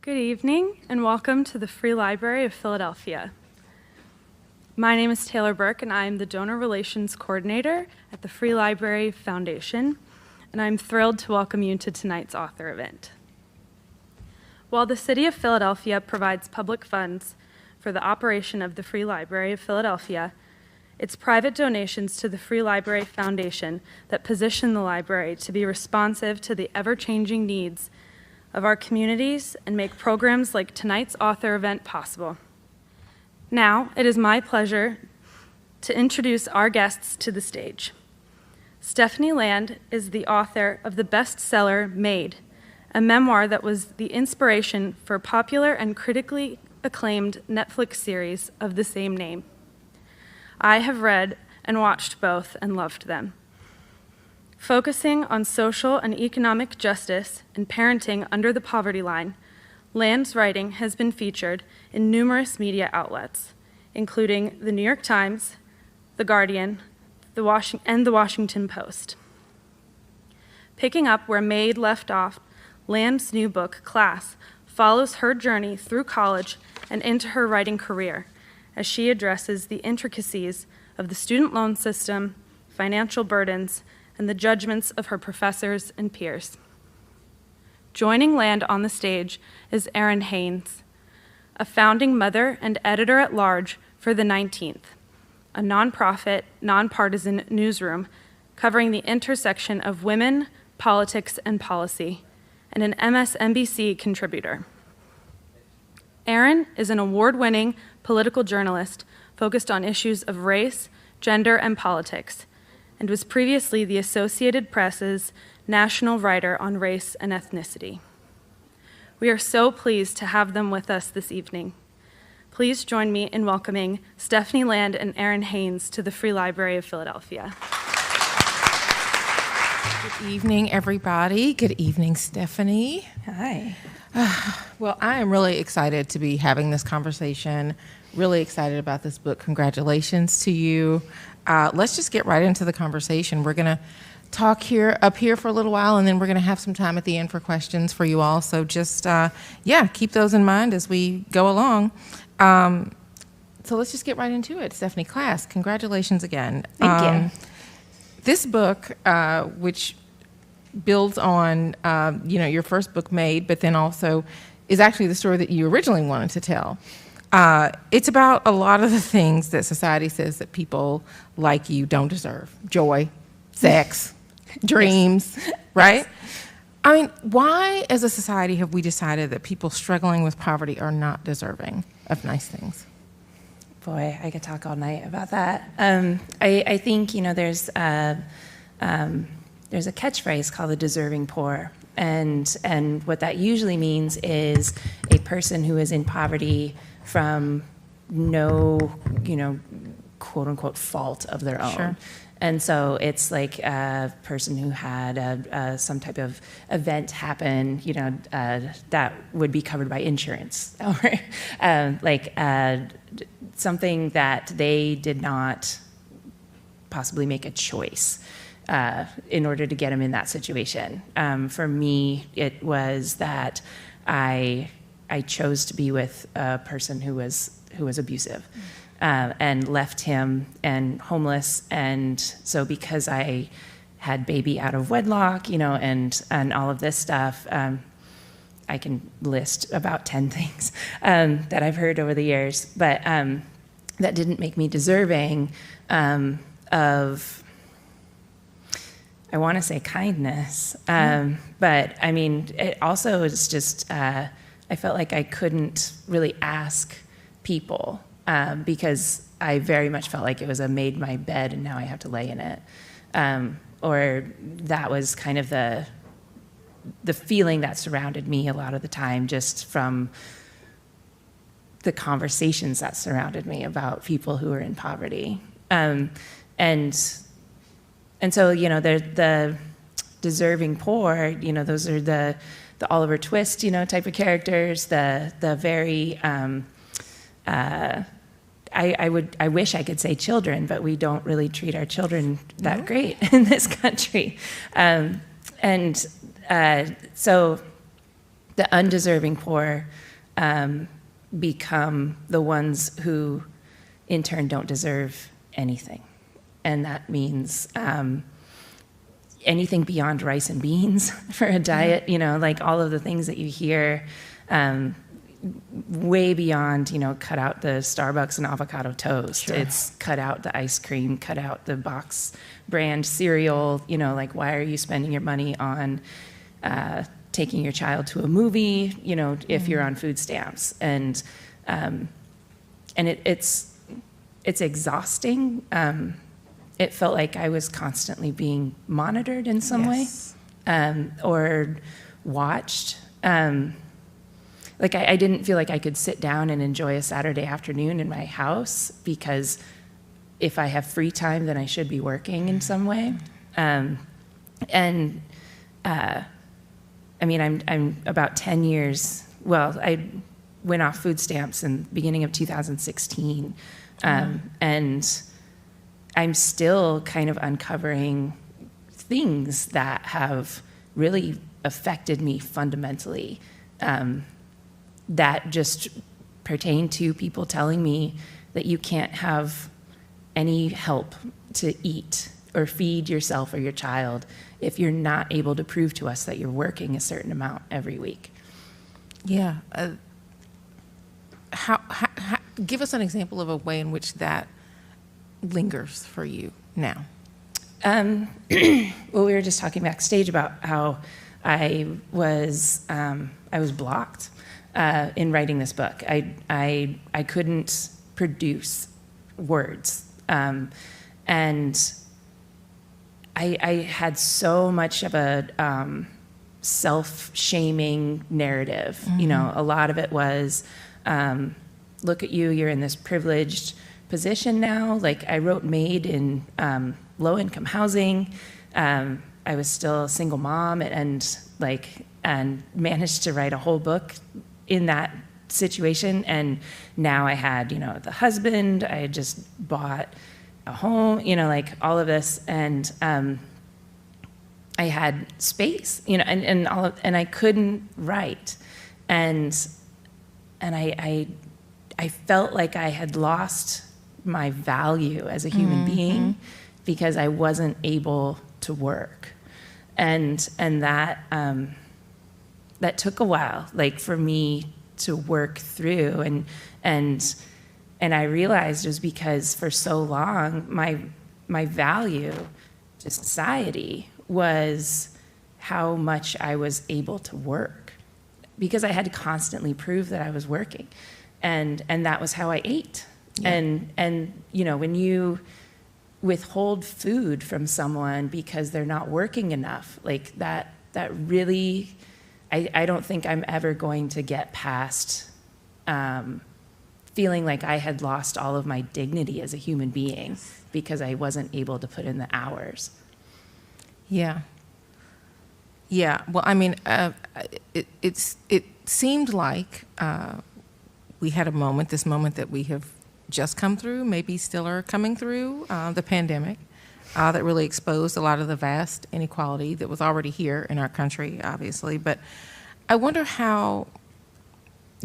Good evening, and welcome to the Free Library of Philadelphia. My name is Taylor Burke, and I am the Donor Relations Coordinator at the Free Library Foundation, and I'm thrilled to welcome you to tonight's author event. While the City of Philadelphia provides public funds for the operation of the Free Library of Philadelphia, it's private donations to the Free Library Foundation that position the library to be responsive to the ever-changing needs of our communities and make programs like tonight's author event possible. Now, it is my pleasure to introduce our guests to the stage. Stephanie Land is the author of the bestseller Maid, a memoir that was the inspiration for a popular and critically acclaimed Netflix series of the same name. I have read and watched both and loved them. Focusing on social and economic justice and parenting under the poverty line, Land's writing has been featured in numerous media outlets, including The New York Times, The Guardian, and The Washington Post. Picking up where Maid left off, Land's new book, Class, follows her journey through college and into her writing career as she addresses the intricacies of the student loan system, financial burdens, and the judgments of her professors and peers. Joining Land on the stage is Errin Haines, a founding mother and editor-at-large for The 19th, a nonprofit, nonpartisan newsroom covering the intersection of women, politics, and policy, and an MSNBC contributor. Errin is an award-winning political journalist focused on issues of race, gender, and politics, and was previously the Associated Press's national writer on race and ethnicity. We are so pleased to have them with us this evening. Please join me in welcoming Stephanie Land and Errin Haines to the Free Library of Philadelphia. Good evening, everybody. Good evening, Stephanie. Hi. Well, I am really excited to be having this conversation, really excited about this book. Congratulations to you. Let's just get right into the conversation. We're going to talk up here for a little while, and then we're going to have some time at the end for questions for you all. So just, keep those in mind as we go along. So let's just get right into it. Stephanie, Class, congratulations again. Thank you. This book, which builds on, your first book, Maid, but then also is actually the story that you originally wanted to tell. It's about a lot of the things that society says that people like you don't deserve. Joy, sex, dreams, yes. Right? Yes. I mean, why as a society have we decided that people struggling with poverty are not deserving of nice things? Boy, I could talk all night about that. I think, there's a catchphrase called the deserving poor. And what that usually means is a person who is in poverty from no, quote unquote fault of their own. Sure. And so it's like a person who had some type of event happen, that would be covered by insurance, or something that they did not possibly make a choice in order to get them in that situation. For me, it was that I chose to be with a person who was abusive, and left him and homeless. And so because I had baby out of wedlock, and all of this stuff, I can list about 10 things that I've heard over the years, but that didn't make me deserving of, I want to say kindness, but I mean, it also is just, I felt like I couldn't really ask people because I very much felt like it was made my bed and now I have to lay in it. Or that was kind of the feeling that surrounded me a lot of the time, just from the conversations that surrounded me about people who were in poverty. And so, the deserving poor, those are the Oliver Twist, type of characters, the very, I wish I could say children, but we don't really treat our children that great in this country. So the undeserving poor become the ones who, in turn, don't deserve anything. And that means anything beyond rice and beans for a diet, like all of the things that you hear, way beyond, cut out the Starbucks and avocado toast. Sure. It's cut out the ice cream, cut out the box brand cereal, like why are you spending your money on taking your child to a movie, if you're on food stamps. And it's exhausting. It felt like I was constantly being monitored in some way, or watched. Like I didn't feel like I could sit down and enjoy a Saturday afternoon in my house, because if I have free time, then I should be working in some way. I'm about 10 years, I went off food stamps in the beginning of 2016, and I'm still kind of uncovering things that have really affected me fundamentally, that just pertain to people telling me that you can't have any help to eat or feed yourself or your child if you're not able to prove to us that you're working a certain amount every week. Yeah. How give us an example of a way in which that lingers for you now. Well, we were just talking backstage about how I was blocked in writing this book. I couldn't produce words, and I had so much of a self-shaming narrative. A lot of it was, look at you, you're in this privileged position now. Like, I wrote Maid in low-income housing. I was still a single mom, and managed to write a whole book in that situation. And now I had, the husband. I had just bought a home. All of this, and I had space. And I couldn't write, and I felt like I had lost my value as a human being because I wasn't able to work, and that that took a while, for me to work through, and I realized it was because for so long my value to society was how much I was able to work, because I had to constantly prove that I was working, and that was how I ate. Yeah. And when you withhold food from someone because they're not working enough, that really, I don't think I'm ever going to get past feeling like I had lost all of my dignity as a human being because I wasn't able to put in the hours. Yeah. Yeah. Well, it seemed like we had this moment that we have just come through, maybe still are coming through, the pandemic, that really exposed a lot of the vast inequality that was already here in our country, obviously. But I wonder how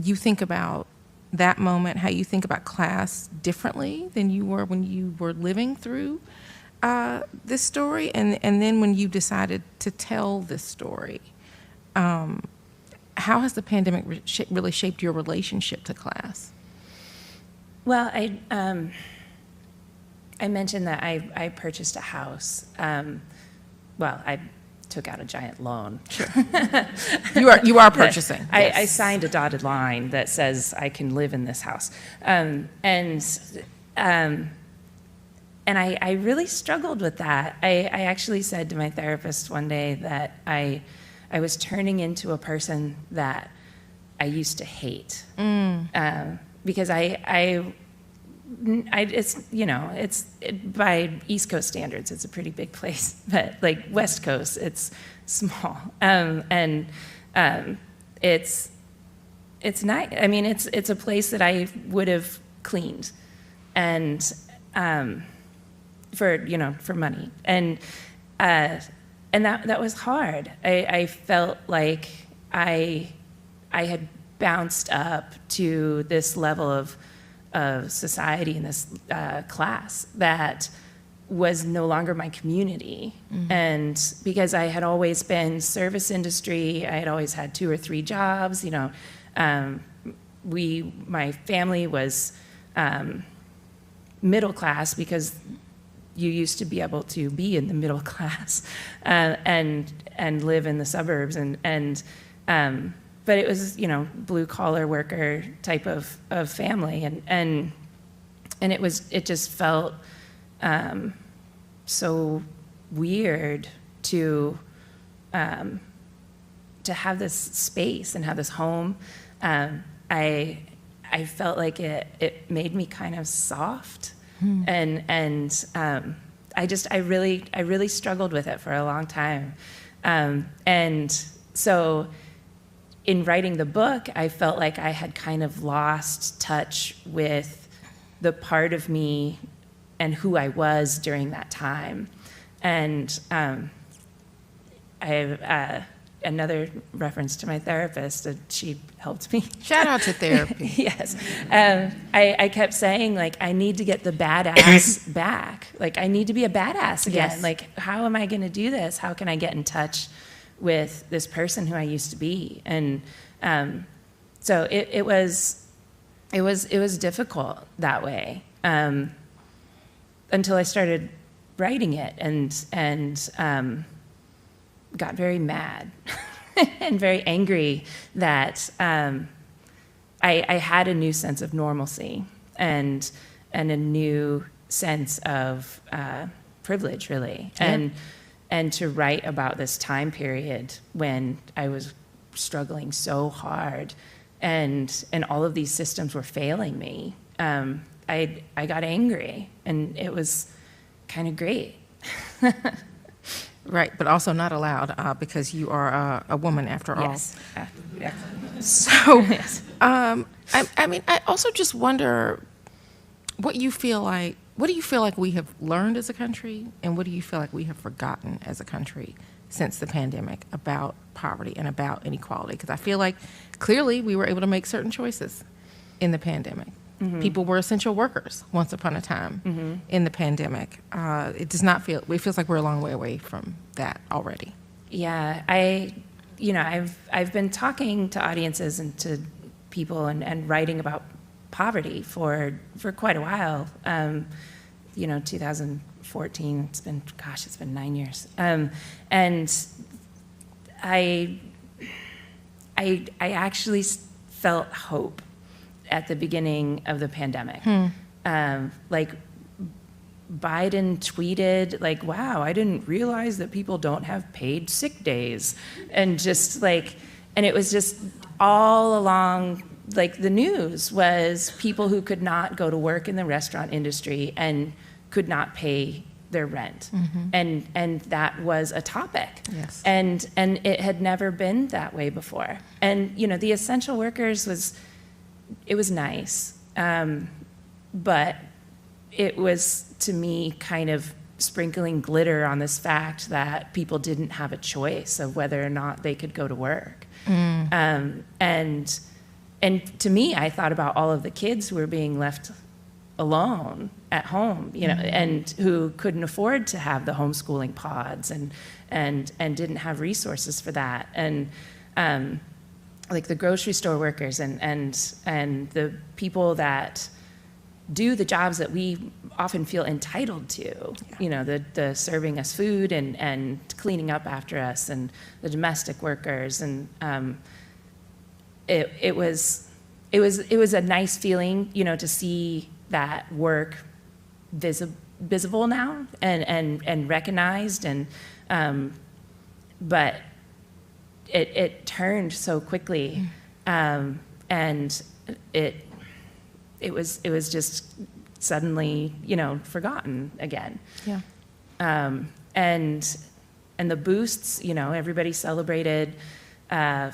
you think about that moment, how you think about class differently than you were when you were living through this story, and then when you decided to tell this story. How has the pandemic really shaped your relationship to class? Well, I mentioned that I purchased a house. I took out a giant loan. Sure. You are purchasing. Yes. I signed a dotted line that says I can live in this house, and I really struggled with that. I actually said to my therapist one day that I was turning into a person that I used to hate, because it's by East Coast standards, it's a pretty big place, but West Coast, it's small, and it's nice. It's a place that I would have cleaned, and for money, and that was hard. I felt like I I had bounced up to this level of society in this class that was no longer my community. And because I had always been service industry, I had always had 2 or 3 jobs, my family was middle class because you used to be able to be in the middle class and live in the suburbs but it was blue collar worker type of family and it just felt so weird to have this space and have this home. I felt like it made me kind of soft, and I really struggled with it for a long time, and so in writing the book, I felt like I had kind of lost touch with the part of me and who I was during that time, and I have another reference to my therapist, and she helped me. Shout out to therapy. Yes. I kept saying, like, I need to get the badass back. Like, I need to be a badass again. Yes. Like, how am I going to do this? How can I get in touch with this person who I used to be? And so it was difficult that way until I started writing it and got very mad and very angry that I had a new sense of normalcy and a new sense of privilege, really, and to write about this time period when I was struggling so hard and all of these systems were failing me. I got angry, and it was kind of great. Right, but also not allowed because you are a woman after all. Yes. Yeah. So, Yes. I mean, I also just wonder what do you feel like we have learned as a country, and what do you feel like we have forgotten as a country since the pandemic about poverty and about inequality? Because I feel like clearly we were able to make certain choices in the pandemic. People were essential workers once upon a time in the pandemic. It feels like we're a long way away from that already. Yeah, I've been talking to audiences and to people and writing about poverty for quite a while. 2014. It's been 9 years. And I actually felt hope at the beginning of the pandemic. Like, Biden tweeted, like, wow, I didn't realize that people don't have paid sick days. And just like, and it was just all along, like, the news was people who could not go to work in the restaurant industry and could not pay their rent. And that was a topic. Yes. And it had never been that way before. And, the essential workers it was nice, but it was, to me, kind of sprinkling glitter on this fact that people didn't have a choice of whether or not they could go to work. And to me, I thought about all of the kids who were being left alone at home, and who couldn't afford to have the homeschooling pods and didn't have resources for that. And like the grocery store workers and the people that do the jobs that we often feel entitled to, the serving us food and cleaning up after us, and the domestic workers. And it was a nice feeling, to see that work visible now and recognized, but it turned so quickly, and it was just suddenly, forgotten again. Yeah. And the boosts, everybody celebrated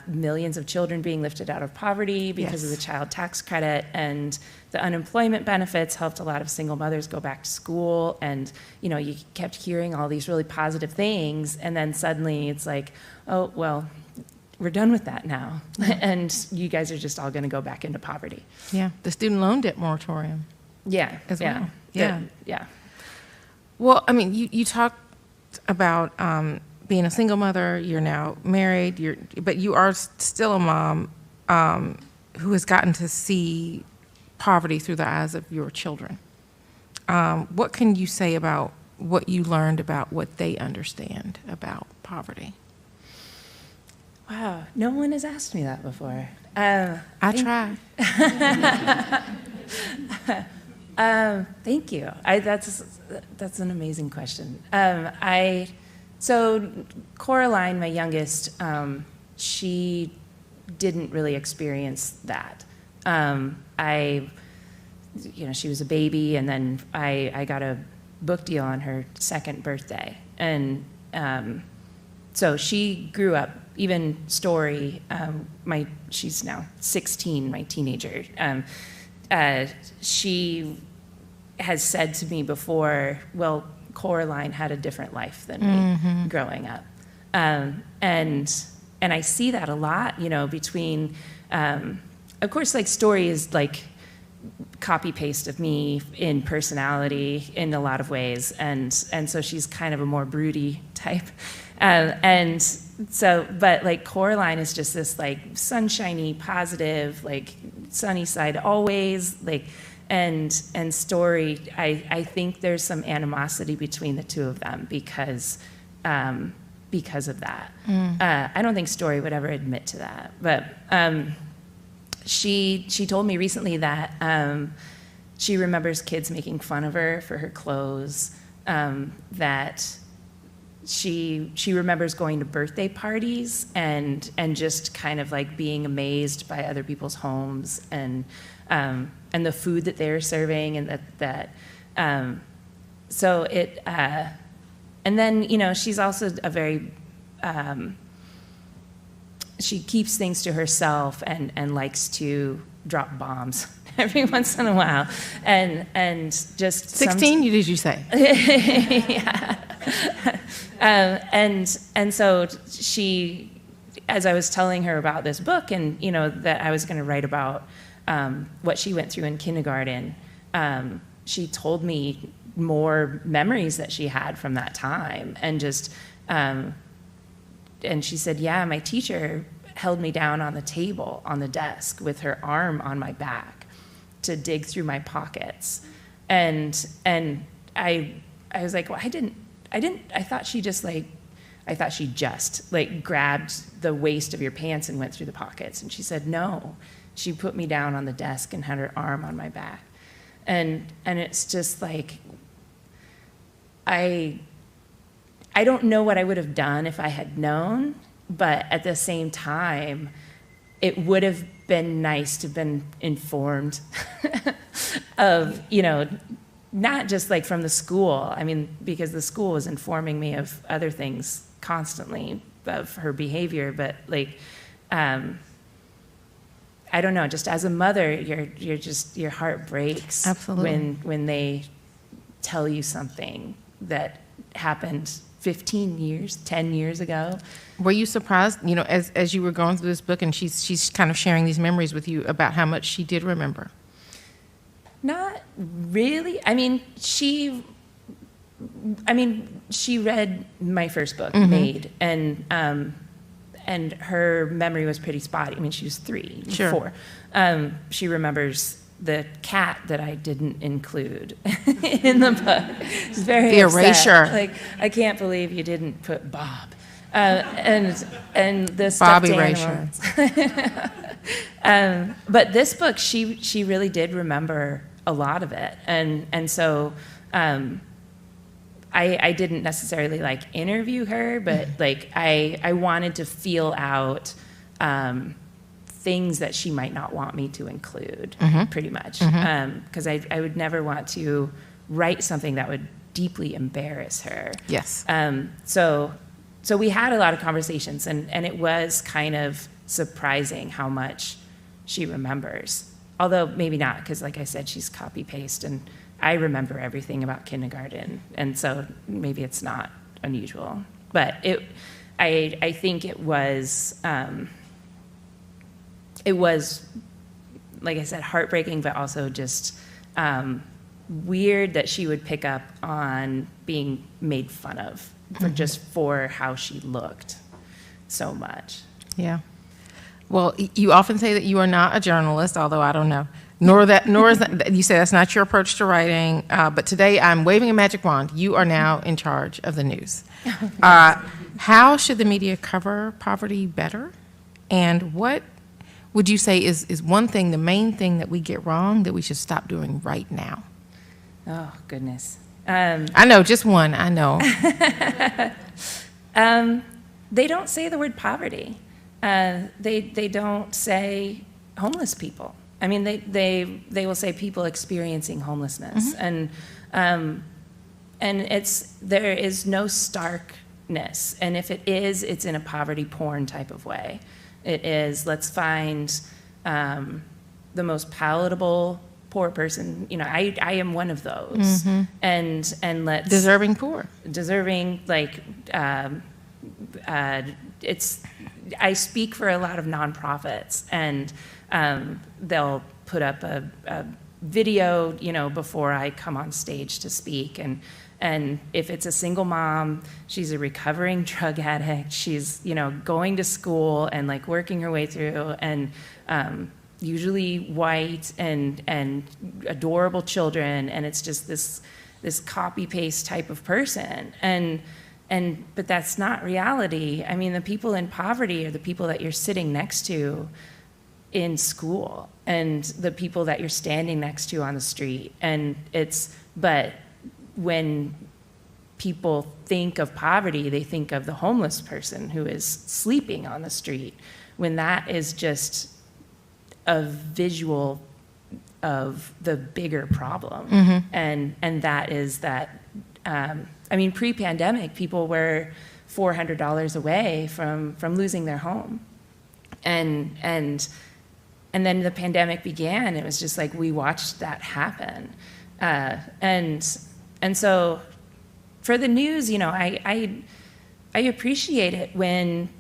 millions of children being lifted out of poverty because of the child tax credit, and the unemployment benefits helped a lot of single mothers go back to school. And, you kept hearing all these really positive things, and then suddenly it's like, oh, well, we're done with that now. And you guys are just all going to go back into poverty. Yeah, the student loan debt moratorium. Yeah. As yeah. well. Yeah. Yeah. Well, I mean, you talked about being a single mother. You're now married. But you are still a mom who has gotten to see poverty through the eyes of your children. What can you say about what you learned about what they understand about poverty? Wow, no one has asked me that before. I try. Thank you. That's an amazing question. So Coraline, my youngest, she didn't really experience that. She was a baby, and then I got a book deal on her second birthday, and so she grew up. Even Story, she's now 16, my teenager. She has said to me before, well, Coraline had a different life than me growing up. And I see that a lot, between, of course, like Story is like copy paste of me in personality in a lot of ways. And so she's kind of a more broody type. And so, but like Coraline is just this like sunshiny, positive, like sunny side always, like, and Story, I think there's some animosity between the two of them because of that. I don't think Story would ever admit to that, but she told me recently that she remembers kids making fun of her for her clothes, that she remembers going to birthday parties and just kind of like being amazed by other people's homes and the food that they're serving, and so it and then she's also a very she keeps things to herself and likes to drop bombs every once in a while, and just 16, did you say? Yeah. And so she, as I was telling her about this book and, that I was going to write about what she went through in kindergarten, she told me more memories that she had from that time. And just, and she said, yeah, my teacher held me down on the table, on the desk, with her arm on my back to dig through my pockets. And I was like, well, I thought she just grabbed the waist of your pants and went through the pockets. And she said, no, she put me down on the desk and had her arm on my back. And it's just like, I don't know what I would have done if I had known, but at the same time, it would have been nice to have been informed of, not just like from the school. I mean, because the school was informing me of other things constantly of her behavior, but like, I don't know, just as a mother, your heart breaks. Absolutely. when they tell you something that happened 15 years, 10 years ago. Were you surprised, as you were going through this book and she's kind of sharing these memories with you about how much she did remember? Not really. She read my first book, Maid, and her memory was pretty spotty. She was 3, sure. 4. She remembers the cat that I didn't include in the book. She's very the upset. erasure. Like, I can't believe you didn't put Bob. And the Bob stuffed erasure. animals. But this book, she really did remember a lot of it, and so I didn't necessarily like interview her, but like I wanted to feel out things that she might not want me to include, pretty much, because I would never want to write something that would deeply embarrass her. Yes. So we had a lot of conversations, and it was kind of surprising how much she remembers. Although maybe not, because like I said, she's copy-paste, and I remember everything about kindergarten, and so maybe it's not unusual. But I think it was, like I said, heartbreaking, but also just weird that she would pick up on being made fun of for how she looked so much. Yeah. Well, you often say that you are not a journalist, although I don't know. Nor is that, you say that's not your approach to writing. But today I'm waving a magic wand. You are now in charge of the news. How should the media cover poverty better? And what would you say is one thing, the main thing that we get wrong that we should stop doing right now? Oh, goodness. I know, just one, I know. They don't say the word poverty. They don't say homeless people. I mean, they will say people experiencing homelessness, and there is no starkness, and if it is, it's in a poverty porn type of way. It is, let's find the most palatable poor person. You know, I am one of those, and let's Deserving poor. Deserving, like it's. I speak for a lot of nonprofits, and they'll put up a video, you know, before I come on stage to speak, and if it's a single mom, she's a recovering drug addict, she's, you know, going to school and like working her way through, and usually white and adorable children, and it's just this copy paste type of person, but that's not reality. I mean, the people in poverty are the people that you're sitting next to in school, and the people that you're standing next to on the street. But when people think of poverty, they think of the homeless person who is sleeping on the street, when that is just a visual of the bigger problem. And that is that, I mean, pre-pandemic, people were $400 away from losing their home. And then the pandemic began. It was just like we watched that happen. And so for the news, you know, I appreciate it when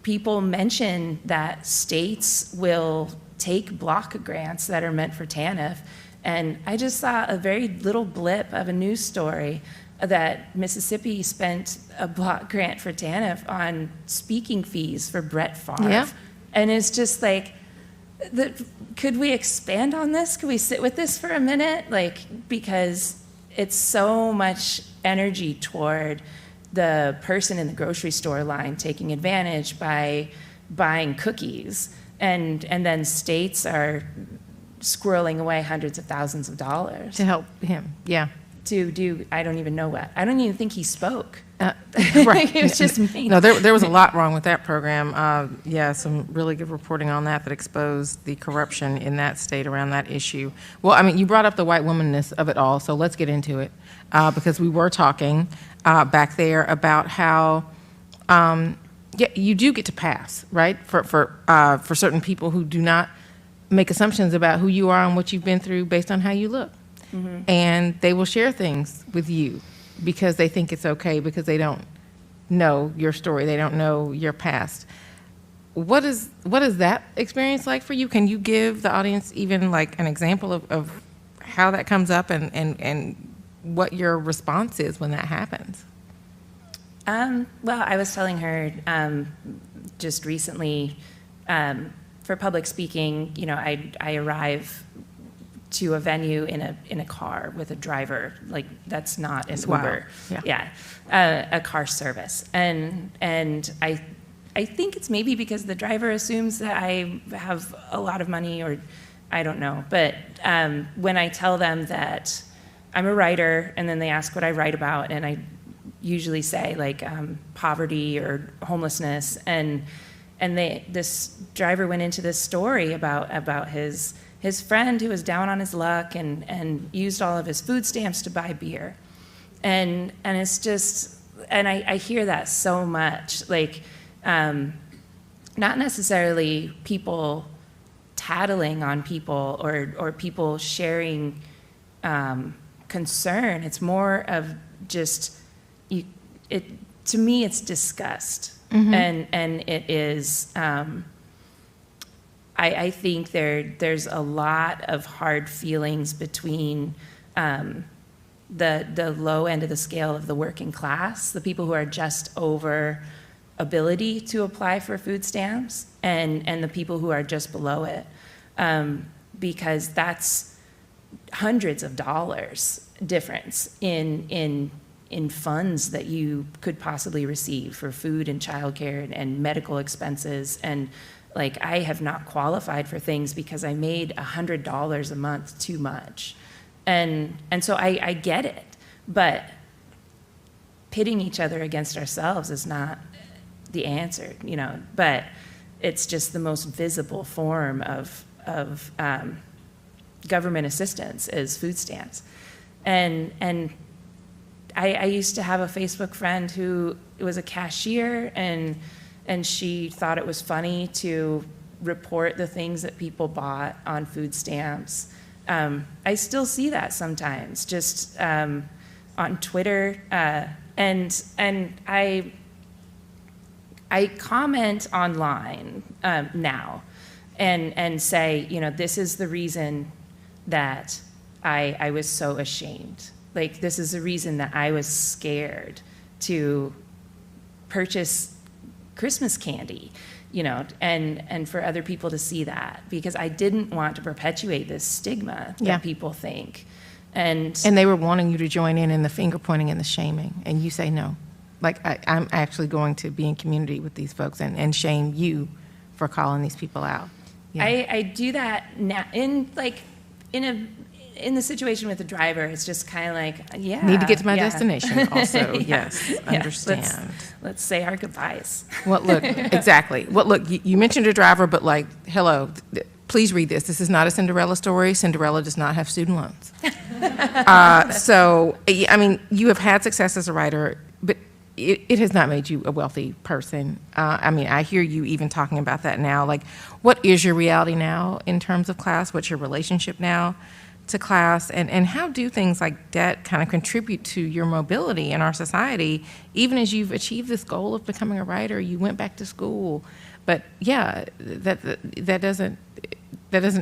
people mention that states will take block grants that are meant for TANF. And I just saw a very little blip of a news story that Mississippi spent a block grant for TANF on speaking fees for Brett Favre. Yeah. And it's just like, could we expand on this? Could we sit with this for a minute? Like, because it's so much energy toward the person in the grocery store line taking advantage by buying cookies, and then states are squirreling away hundreds of thousands of dollars To help him, yeah. to do, I don't even know what. I don't even think he spoke. Right. It was just me. No, there was a lot wrong with that program. Yeah, some really good reporting on that exposed the corruption in that state around that issue. Well, I mean, you brought up the white womanness of it all, so let's get into it, because we were talking back there about how you do get to pass, right, for certain people who do not make assumptions about who you are and what you've been through based on how you look. And they will share things with you because they think it's okay, because they don't know your story, they don't know your past. What is that experience like for you? Can you give the audience even like an example of how that comes up and what your response is when that happens? Well, I was telling her just recently, for public speaking, you know, I arrive to a venue in a car with a driver. Like, that's not an Uber. Yeah. A car service. And I think it's maybe because the driver assumes that I have a lot of money, or I don't know. But when I tell them that I'm a writer, and then they ask what I write about, and I usually say like poverty or homelessness, and this driver went into this story about his friend who was down on his luck and used all of his food stamps to buy beer, and it's just, and I hear that so much, like not necessarily people tattling on people or people sharing concern. It's more of just to me it's disgust. And it is, I think there's a lot of hard feelings between the low end of the scale of the working class, the people who are just over ability to apply for food stamps, and the people who are just below it, because that's hundreds of dollars difference in funds that you could possibly receive for food and childcare and medical expenses. And like, I have not qualified for things because I made $100 a month too much. And so I get it, but pitting each other against ourselves is not the answer, but it's just the most visible form of government assistance is food stamps. And I used to have a Facebook friend who was a cashier, and she thought it was funny to report the things that people bought on food stamps. I still see that sometimes, just on Twitter, and I comment online now, and say, this is the reason that I was so ashamed. Like, this is the reason that I was scared to purchase Christmas candy, and for other people to see that, because I didn't want to perpetuate this stigma that people think. And they were wanting you to join in the finger pointing and the shaming, and you say no. Like, I'm actually going to be in community with these folks and shame you for calling these people out. Yeah. I do that now in the situation with the driver. It's just kind of like, need to get to my destination also. Yes, understand. Let's say our goodbyes. Well, look, exactly. Well, look, you mentioned a driver, but like, hello, please read this. This is not a Cinderella story. Cinderella does not have student loans. So, I mean, you have had success as a writer, but it has not made you a wealthy person. I mean, I hear you even talking about that now. Like, what is your reality now in terms of class? What's your relationship now to class? And how do things like debt kind of contribute to your mobility in our society? Even as you've achieved this goal of becoming a writer, you went back to school. But yeah, that doesn't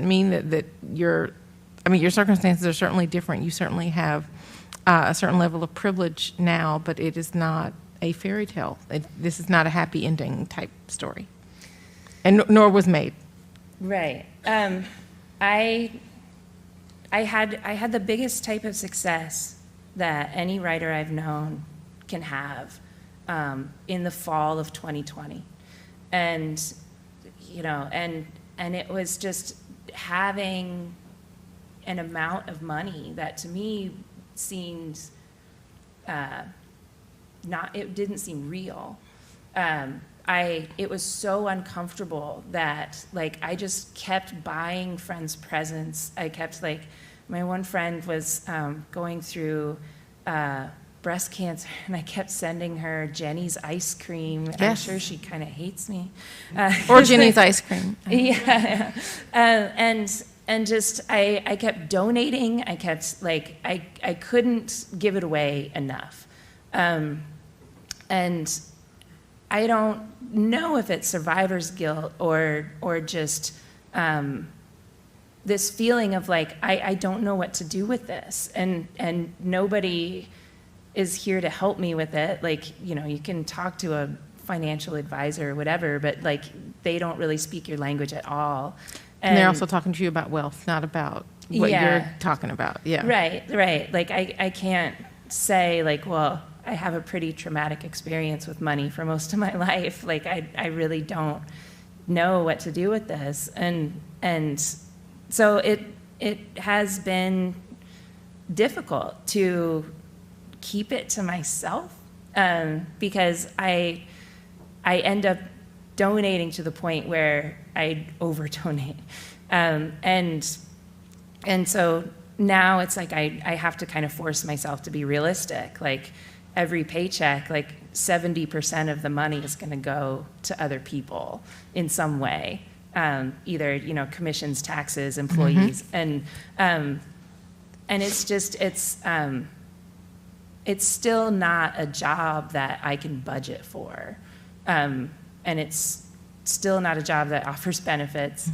mean that your circumstances are certainly different. You certainly have a certain level of privilege now, but it is not a fairy tale. This is not a happy ending type story, and nor was Maid. Right. I had the biggest type of success that any writer I've known can have in the fall of 2020, and it was just having an amount of money that to me seemed it didn't seem real. It was so uncomfortable that like I just kept buying friends presents. I kept my one friend was going through breast cancer, and I kept sending her Jenny's ice cream. Yes. I'm sure she kind of hates me. Or Jenny's ice cream. Yeah. And just I kept donating. I kept I couldn't give it away enough. And I don't know if it's survivor's guilt or just this feeling of like I don't know what to do with this, and nobody is here to help me with it. Like, you can talk to a financial advisor or whatever, but like they don't really speak your language at all. And they're also talking to you about wealth, not about what you're talking about. Yeah. Right. Like I can't say like, well, I have a pretty traumatic experience with money for most of my life. Like I really don't know what to do with this. And so it has been difficult to keep it to myself because I end up donating to the point where I over-donate. And so now it's like I have to kind of force myself to be realistic. Like every paycheck, like 70% of the money is going to go to other people in some way, either commissions, taxes, employees, and it's just it's still not a job that I can budget for. and it's still not a job that offers benefits.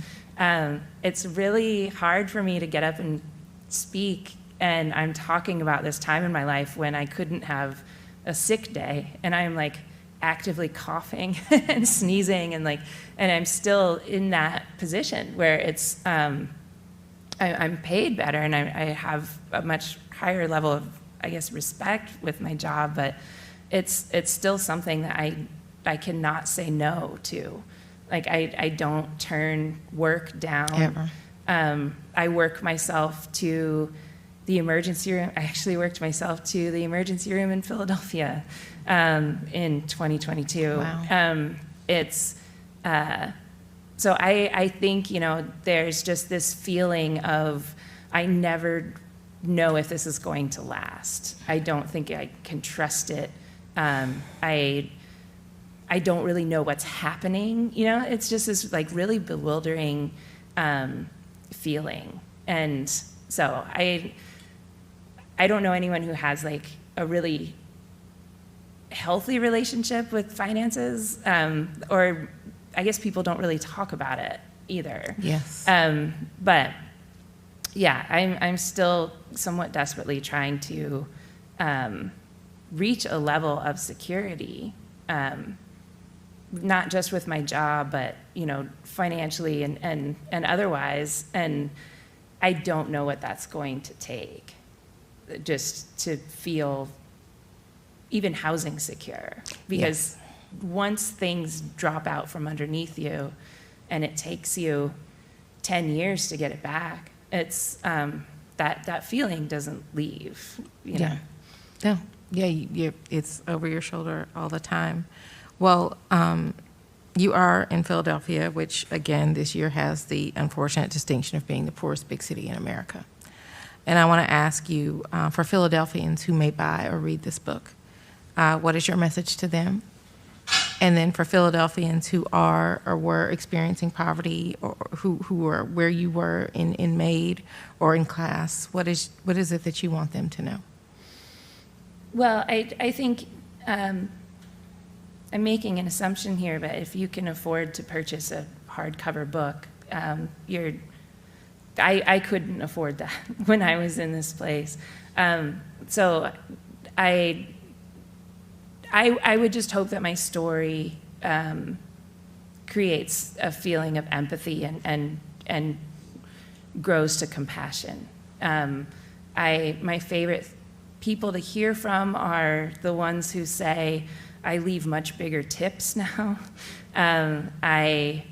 It's really hard for me to get up and speak, and I'm talking about this time in my life when I couldn't have a sick day, and I'm like actively coughing and sneezing, and I'm still in that position where it's I'm paid better, and I have a much higher level of, I guess, respect with my job, but it's still something that I cannot say no to. Like, I don't turn work down. Ever. I work myself to the emergency room. I actually worked myself to the emergency room in Philadelphia in 2022. Wow. So I think, there's just this feeling of I never know if this is going to last. I don't think I can trust it. I don't really know what's happening. It's just this like really bewildering feeling. And so I don't know anyone who has like a really healthy relationship with finances, or I guess people don't really talk about it either. Yes. But yeah, I'm still somewhat desperately trying to reach a level of security, not just with my job, but financially and otherwise. And I don't know what that's going to take, just to feel even housing secure, because once things drop out from underneath you and it takes you 10 years to get it back, it's that feeling doesn't leave. Yeah. No. Yeah, it's over your shoulder all the time. Well, you are in Philadelphia, which, again, this year has the unfortunate distinction of being the poorest big city in America. And I want to ask you, for Philadelphians who may buy or read this book, what is your message to them? And then for Philadelphians who are or were experiencing poverty, or who are where you were in Maid or in class, what is it that you want them to know? Well, I think I'm making an assumption here, but if you can afford to purchase a hardcover book, I couldn't afford that when I was in this place. So I would just hope that my story creates a feeling of empathy and grows to compassion. My favorite people to hear from are the ones who say, I leave much bigger tips now. I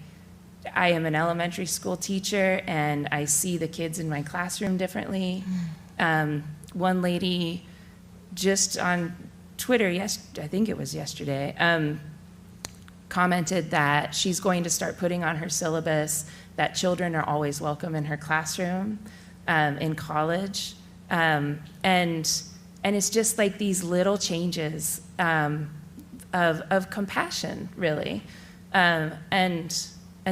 am an elementary school teacher, and I see the kids in my classroom differently. One lady just on Twitter, I think it was yesterday, commented that she's going to start putting on her syllabus that children are always welcome in her classroom in college. And it's just like these little changes of compassion, really. And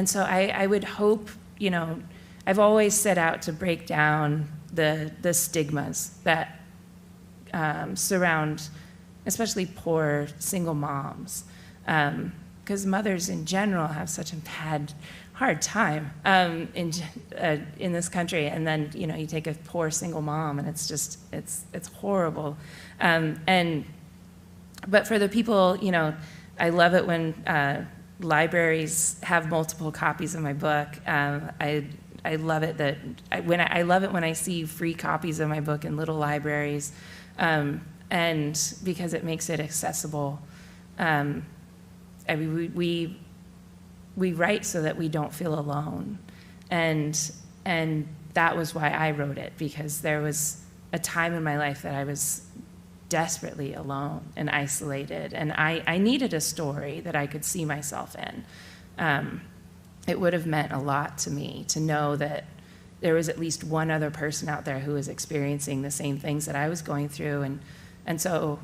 so I would hope, I've always set out to break down the stigmas that surround especially poor single moms, because mothers in general have such a hard time in this country. And then you take a poor single mom, and it's horrible. But for the people, I love it when libraries have multiple copies of my book. I love it I love it when I see free copies of my book in little libraries. And because it makes it accessible. We write so that we don't feel alone, and that was why I wrote it, because there was a time in my life that I was desperately alone and isolated, and I needed a story that I could see myself in. It would have meant a lot to me to know that there was at least one other person out there who was experiencing the same things that I was going through, and so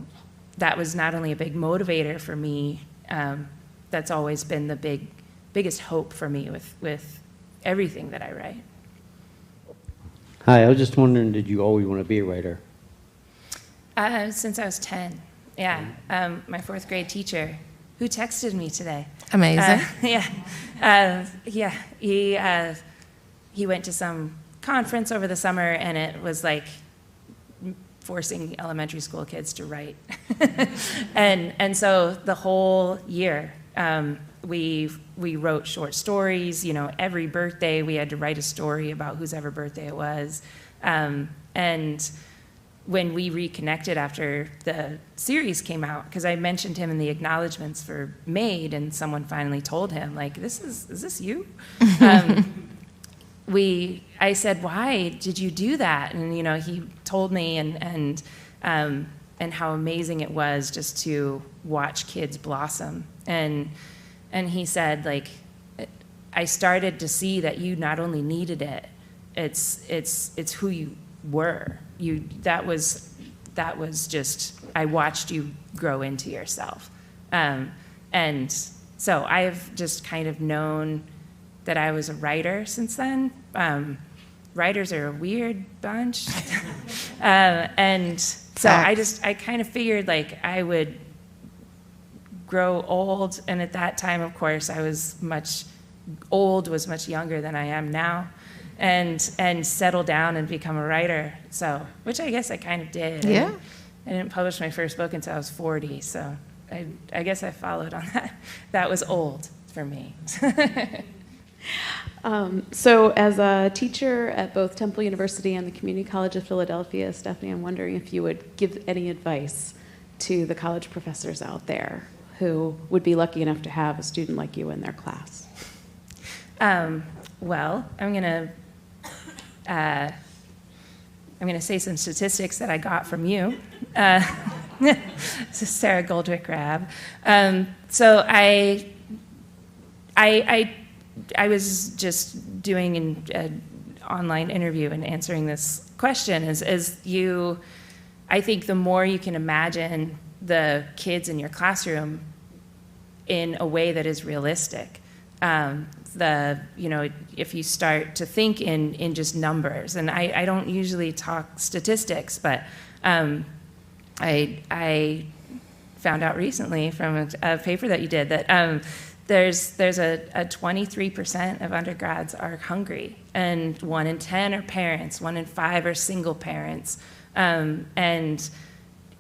that was not only a big motivator for me, that's always been the biggest hope for me with everything that I write. Hi, I was just wondering, did you always want to be a writer? Since I was 10, yeah. My fourth grade teacher, who texted me today. Amazing. He went to some conference over the summer, and it was like forcing elementary school kids to write. and so the whole year, we wrote short stories. You know, every birthday we had to write a story about whosever birthday it was. And when we reconnected after the series came out, because I mentioned him in the acknowledgments for Maid, and someone finally told him, like, is this you? I said, why did you do that? And, you know, he told me and how amazing it was just to watch kids blossom. And he said, like, I started to see that you not only needed it, it's who you were. That was just, I watched you grow into yourself. And so I've just kind of known that I was a writer since then. Writers are a weird bunch. And so I kind of figured like I would grow old. And at that time, of course, was much younger than I am now. And settle down and become a writer. So, which I guess I kind of did. Yeah. I didn't publish my first book until I was 40. So I guess I followed on that. That was old for me. So as a teacher at both Temple University and the Community College of Philadelphia, Stephanie, I'm wondering if you would give any advice to the college professors out there who would be lucky enough to have a student like you in their class. Well, I'm going to say some statistics that I got from you. This is Sarah Goldrick-Rab. So I was just doing an online interview and answering this question. I think the more you can imagine the kids in your classroom in a way that is realistic, if you start to think in just numbers, and I don't usually talk statistics, but I found out recently from a paper that you did that there's a 23% of undergrads are hungry, and 1 in 10 are parents, 1 in 5 are single parents, and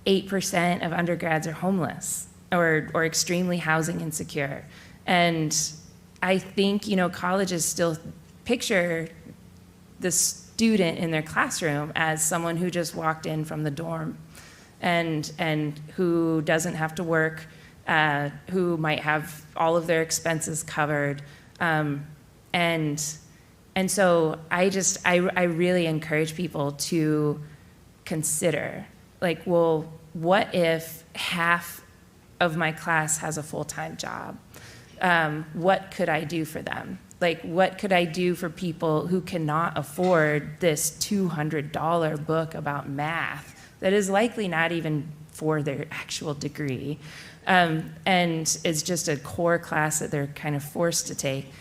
8% of undergrads are homeless or extremely housing insecure. And I think, colleges still picture the student in their classroom as someone who just walked in from the dorm and who doesn't have to work, who might have all of their expenses covered. And so I really encourage people to consider, like, well, what if half of my class has a full-time job? What could I do for them? Like, what could I do for people who cannot afford this $200 book about math that is likely not even for their actual degree, and is just a core class that they're kind of forced to take?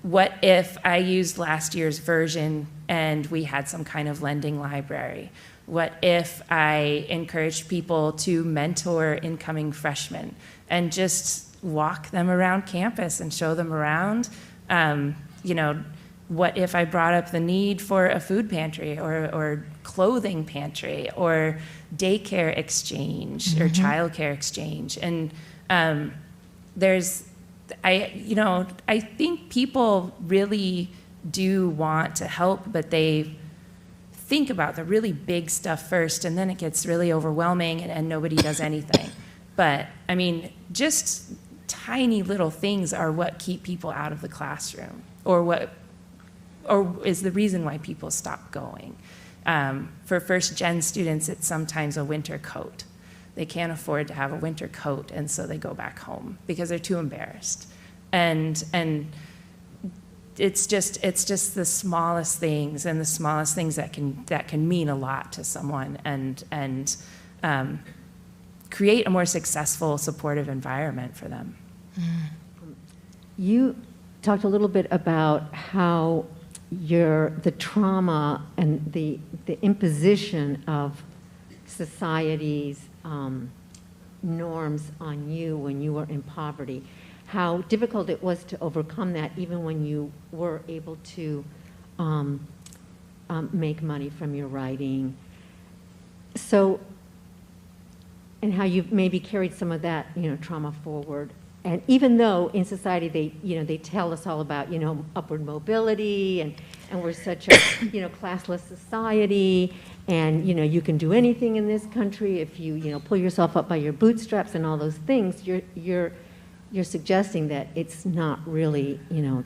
What if I used last year's version and we had some kind of lending library? What if I encouraged people to mentor incoming freshmen and just walk them around campus and show them around? What if I brought up the need for a food pantry or clothing pantry or daycare exchange or childcare exchange? And I think people really do want to help, but they think about the really big stuff first, and then it gets really overwhelming and nobody does anything. But I mean, just tiny little things are what keep people out of the classroom, or is the reason why people stop going. For first-gen students, it's sometimes a winter coat. They can't afford to have a winter coat, and so they go back home because they're too embarrassed. And it's just the smallest things, and the smallest things that can mean a lot to someone, and create a more successful, supportive environment for them. You talked a little bit about how the trauma and the imposition of society's norms on you when you were in poverty, how difficult it was to overcome that even when you were able to make money from your writing. So, and how you've maybe carried some of that, trauma forward. And even though in society they tell us all about, upward mobility and we're such a, classless society, and, you can do anything in this country if you, pull yourself up by your bootstraps and all those things, you're suggesting that it's not really,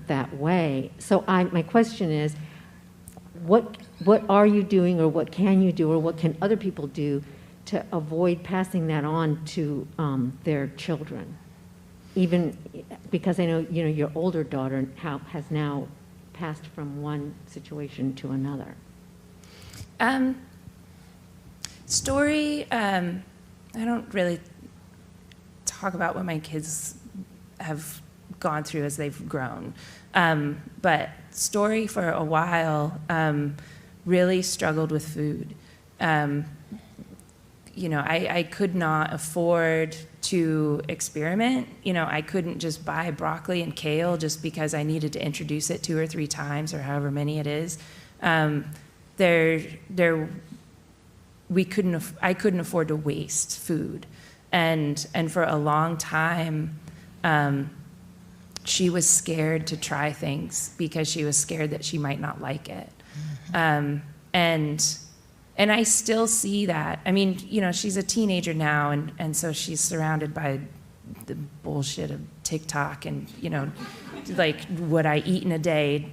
that way. So my question is, what are you doing, or what can you do, or what can other people do to avoid passing that on to their children? Even because I know, your older daughter has now passed from one situation to another. Story, I don't really talk about what my kids have gone through as they've grown. But Story, for a while, really struggled with food. I could not afford to experiment. I couldn't just buy broccoli and kale just because I needed to introduce it 2 or 3 times, or however many it is. I couldn't afford to waste food, and for a long time, she was scared to try things because she was scared that she might not like it. And I still see that. I mean, she's a teenager now, and so she's surrounded by the bullshit of TikTok and, like, what I eat in a day,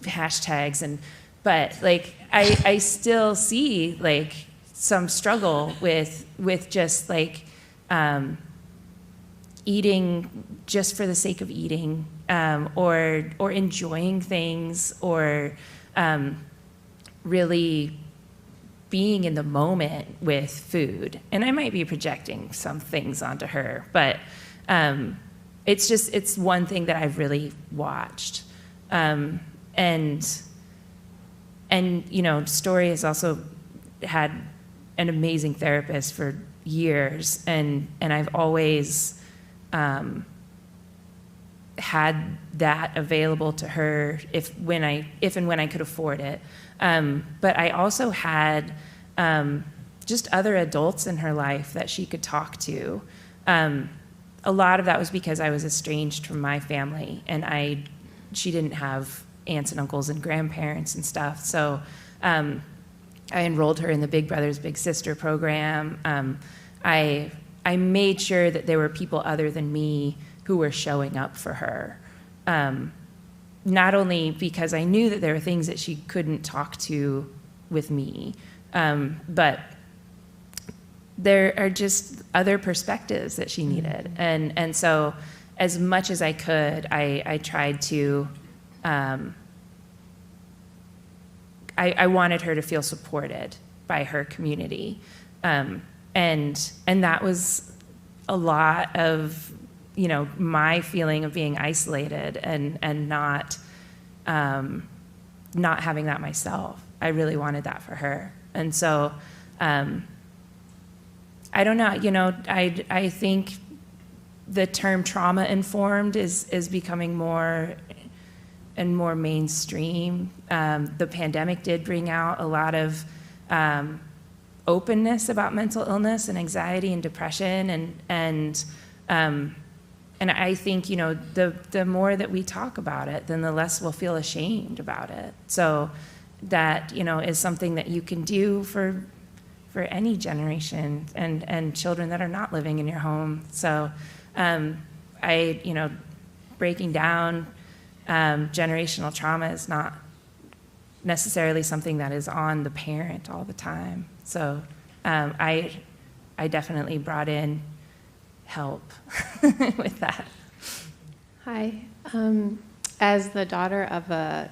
hashtags. But like, I still see, like, some struggle with just, like, eating just for the sake of eating, or enjoying things, or really being in the moment with food. And I might be projecting some things onto her, but it's one thing that I've really watched. And Story has also had an amazing therapist for years, and I've always had that available to her if and when I could afford it. But I also had just other adults in her life that she could talk to. A lot of that was because I was estranged from my family, and she didn't have aunts and uncles and grandparents and stuff. So I enrolled her in the Big Brothers Big Sister program. I made sure that there were people other than me who were showing up for her. Not only because I knew that there were things that she couldn't talk to with me, but there are just other perspectives that she needed. And so as much as I could, I tried to, I wanted her to feel supported by her community. And that was a lot of, my feeling of being isolated and not having that myself. I really wanted that for her. And so, I don't know, I think the term trauma informed is becoming more and more mainstream. The pandemic did bring out a lot of openness about mental illness and anxiety and depression, and I think, the more that we talk about it, then the less we'll feel ashamed about it. So that, is something that you can do for any generation and children that are not living in your home. So breaking down generational trauma is not necessarily something that is on the parent all the time. So I definitely brought in help with that. Hi. As the daughter of a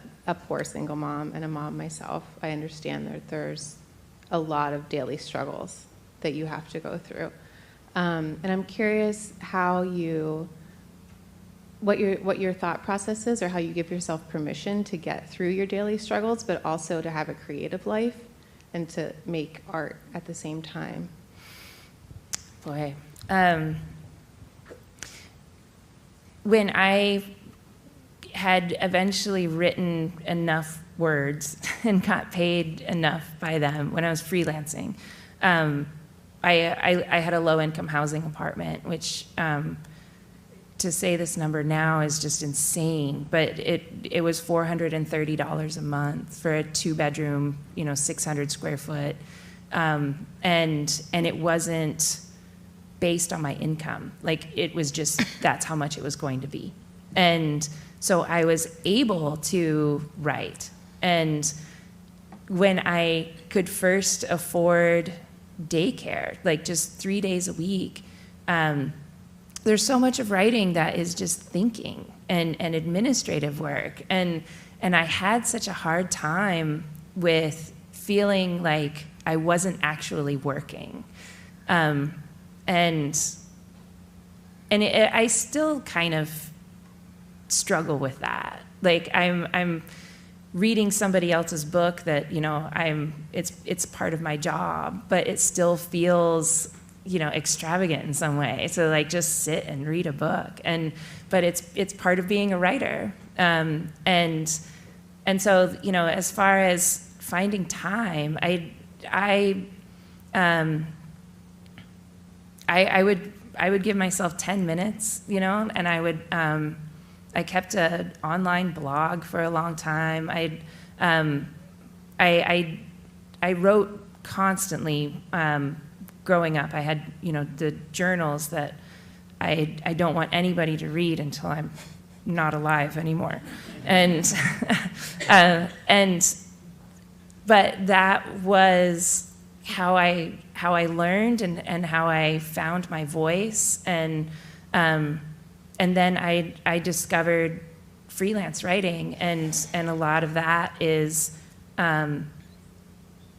poor single mom and a mom myself, I understand that there's a lot of daily struggles that you have to go through. And I'm curious what your thought process is, or how you give yourself permission to get through your daily struggles, but also to have a creative life and to make art at the same time. Boy, when I had eventually written enough words and got paid enough by them when I was freelancing, I had a low-income housing apartment, which to say this number now is just insane, but it was $430 a month for a 2-bedroom, 600 square foot, and it wasn't based on my income. Like, it was just, that's how much it was going to be. And so I was able to write. And when I could first afford daycare, like just 3 days a week, there's so much of writing that is just thinking and administrative work. And I had such a hard time with feeling like I wasn't actually working. I still kind of struggle with that. Like, I'm reading somebody else's book that, it's part of my job, but it still feels, extravagant in some way. So, like, just sit and read a book, but it's part of being a writer. And so, as far as finding time, I would give myself 10 minutes, and I kept an online blog for a long time. I wrote constantly growing up. I had, the journals that I don't want anybody to read until I'm not alive anymore. But that was how I learned and how I found my voice. And then I discovered freelance writing, and a lot of that is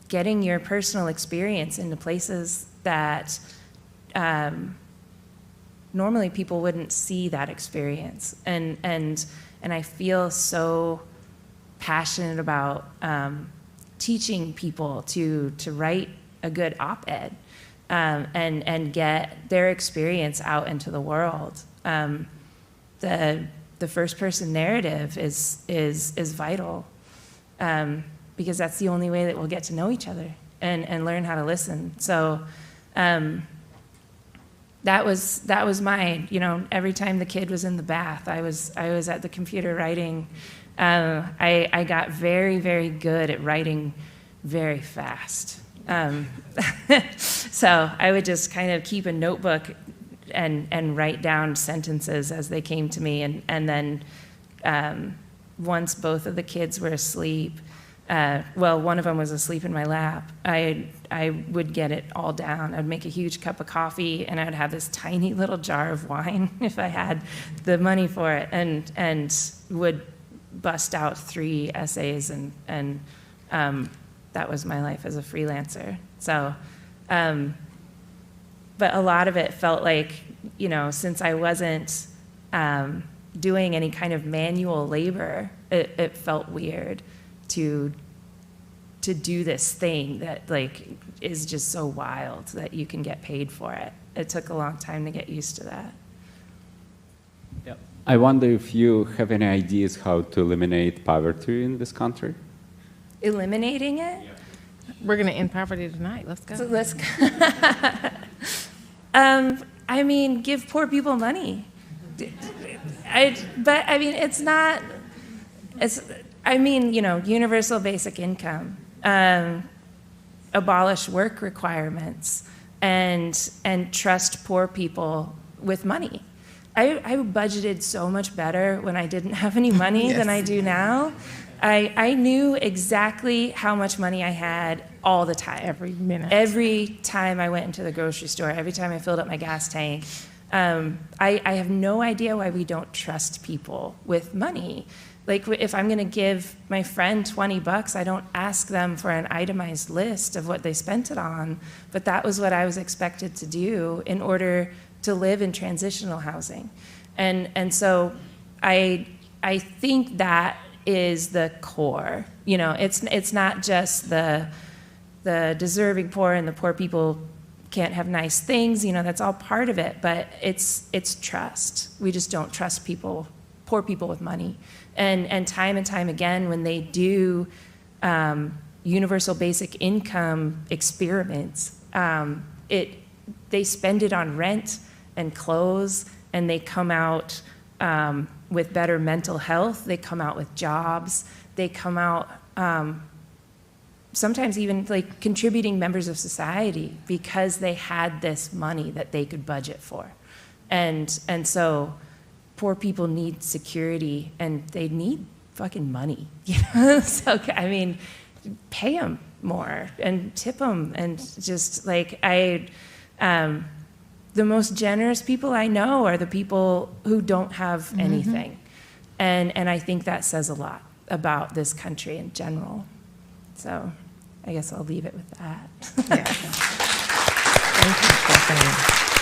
getting your personal experience into places that normally people wouldn't see that experience. And I feel so passionate about teaching people to write a good op-ed and get their experience out into the world. The first person narrative is vital, because that's the only way that we'll get to know each other and learn how to listen. So that was mine. Every time the kid was in the bath, I was at the computer writing. I got very, very good at writing very fast. So I would just kind of keep a notebook and write down sentences as they came to me. And then once both of the kids were asleep, one of them was asleep in my lap, I would get it all down. I'd make a huge cup of coffee, and I'd have this tiny little jar of wine if I had the money for it, and would bust out 3 essays, and that was my life as a freelancer. So, but a lot of it felt like, since I wasn't doing any kind of manual labor, it felt weird to do this thing that, like, is just so wild that you can get paid for it. It took a long time to get used to that. Yeah. I wonder if you have any ideas how to eliminate poverty in this country? Eliminating it? Yeah. We're going to end poverty tonight. Let's go. So let's go. Give poor people money. It's not. Universal basic income, abolish work requirements, and trust poor people with money. I budgeted so much better when I didn't have any money than I do now. I knew exactly how much money I had all the time. Every minute. Every time I went into the grocery store, every time I filled up my gas tank. I have no idea why we don't trust people with money. Like, if I'm going to give my friend $20, I don't ask them for an itemized list of what they spent it on. But that was what I was expected to do in order to live in transitional housing. And so I think that is the core. It's not just the deserving poor and the poor people can't have nice things, you know, that's all part of it, but it's trust. We just don't trust people, poor people with money. And time again, when they do universal basic income experiments, they spend it on rent and clothes, and they come out with better mental health, they come out with jobs, they come out sometimes even like contributing members of society because they had this money that they could budget for. And so poor people need security, and they need fucking money, you know? So, I mean, pay them more and tip them, and just like the most generous people I know are the people who don't have anything. And I think that says a lot about this country in general. So I guess I'll leave it with that. Yeah. Thank you, Stephanie.